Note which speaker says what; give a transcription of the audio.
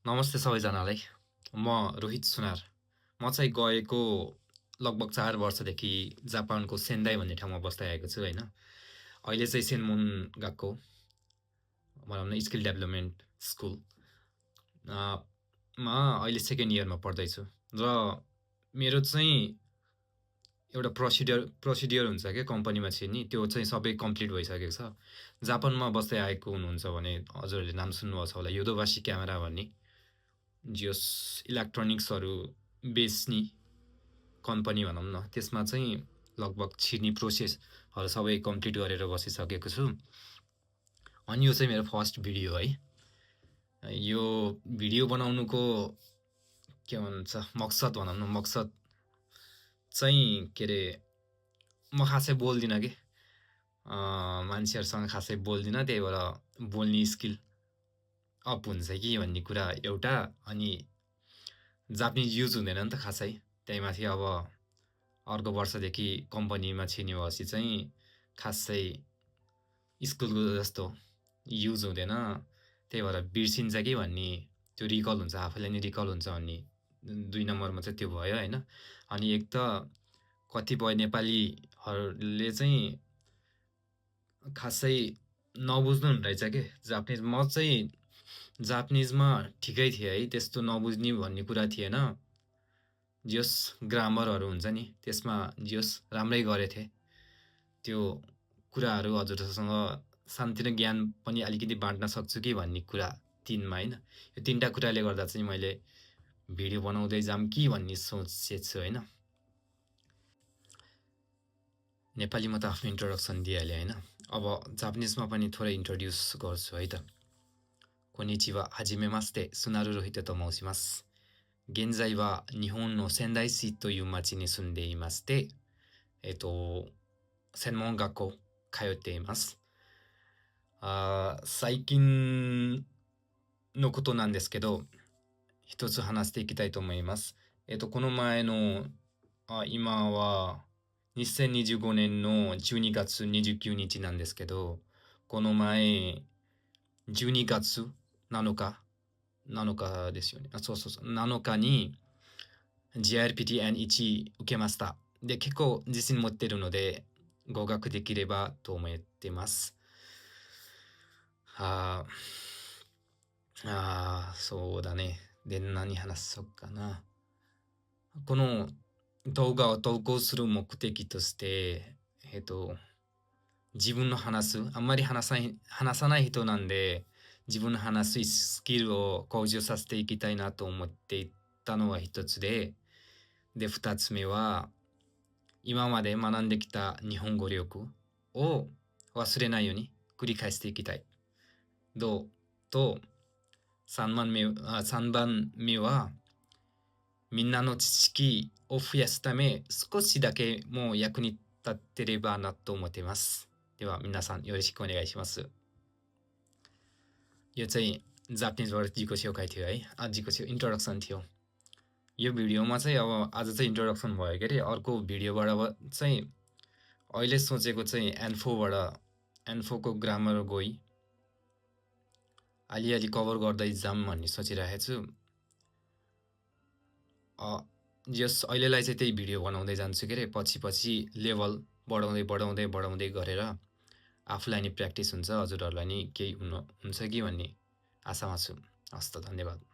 Speaker 1: नमस्ते सबैजनालाई। म रोहित सुनार। म चाहिँ गएको लगभग 4 वर्षदेखि जापानको सेन्दाई भन्ने ठाउँमा बस्दै आएको छु हैन। अहिले चाहिँ सेन्मोन गएको भनौँ न स्किल डेभलपमेन्ट स्कुल मा अहिले सेकेन्ड इयरमा पढ्दैछु र मेरो चाहिँ एउटा प्रोसिडियर हुन्छ क्या कम्पनीमा छिर्ने, त्यो चाहिँ सबै कम्प्लिट भइसकेको छ। जापानमा बस्दै आएको हुनुहुन्छ भने हजुरहरूले नाम सुन्नुभएको छ होला, योदोबासी क्यामेरा भन्ने जियोस इलेक्ट्रोनिक्सहरू बेच्ने कम्पनी भनौँ न, त्यसमा चाहिँ लगभग छिर्ने प्रोसेसहरू सबै कम्प्लिट गरेर बसिसकेको छु। अनि यो चाहिँ मेरो फर्स्ट भिडियो है। यो भिडियो बनाउनुको के भन्छ मकसद भनौँ न, मकसद चाहिँ के अरे म खासै बोल्दिनँ कि मान्छेहरूसँग खासै बोल्दिनँ, त्यही भएर बोल्ने स्किल अप हुन्छ कि भन्ने कुरा एउटा। अनि जापानिज युज हुँदैन नि त खासै, त्यही माथि अब अर्को वर्षदेखि कम्पनीमा छिर्ने भएपछि चाहिँ खासै स्कुलको जस्तो युज हुँदैन, त्यही भएर बिर्सिन्छ कि भन्ने त्यो रिकल हुन्छ, आफैलाई नै रिकल हुन्छ भन्ने 2 नम्बरमा चाहिँ त्यो भयो हैन। अनि एक त कतिपय नेपालीहरूले चाहिँ खासै नबुझ्नु रहेछ के जापानिज। म चाहिँ जापानिजमा ठिकै थिएँ है, त्यस्तो नबुझ्ने भन्ने कुरा थिएन। जस ग्रामरहरू हुन्छ नि त्यसमा जस राम्रै गरेथे। त्यो कुराहरू हजुरसँग सानोतिनो ज्ञान पनि अलिकति बाँड्न सक्छु कि भन्ने कुरा 3मा हैन। यो 3टा कुराले गर्दा चाहिँ मैले भिडियो बनाउँदै जाम कि भन्ने सोचेको छु हैन। नेपालीमा त आफ्नो इन्ट्रोडक्सन दिइहालेँ हैन। अब जापानिजमा पनि थोरै इन्ट्रोड्युस गर्छु है त। कोनिचिवा हाजिमेमास्ते सुनारु रोहित तोमोशिमासु। 現在は日本の仙台市という町に住んでいまして、専門学校通っています。最近のことなんですけど、一つ話していきたいと思います。この前の、今は2025年の12月29日なんですけど、この前12月7日ですよね。そう7日に JRPTN1 受けました。で、結構自信持ってるので合格できればと思ってます。そうだね。で、何話そうかな。この動画を投稿する目的として、自分のあんまり話さない人なんで、自分の話すスキルを向上させていきたいなと思っていたのは一つで、2つ目は、今まで学んできた日本語力を忘れないように繰り返していきたい。と、3番目は、みんなの知識を増やすため、少しだけもう役に立ってればなと思っています。では、皆さんよろしくお願いします。यो चाहिँ जापानिजबाट जिको सेउकाइ थियो है, जिको सेउ इन्ट्रोडक्सन थियो। यो भिडियोमा चाहिँ अब आज चाहिँ इन्ट्रोडक्सन भयो के अरे। अर्को भिडियोबाट चाहिँ अहिले सोचेको चाहिँ एन्फोको ग्रामर गई अलिअलि कभर गर्दै जाम भन्ने सोचिरहेको छु। जस अहिलेलाई चाहिँ त्यही भिडियो बनाउँदै जान्छु के अरे। पछि लेभल बढाउँदै गरेर आफूलाई नि प्र्याक्टिस हुन्छ, हजुरहरूलाई नि केही हुन्छ कि भन्ने आशामा छु। हस् त, धन्यवाद।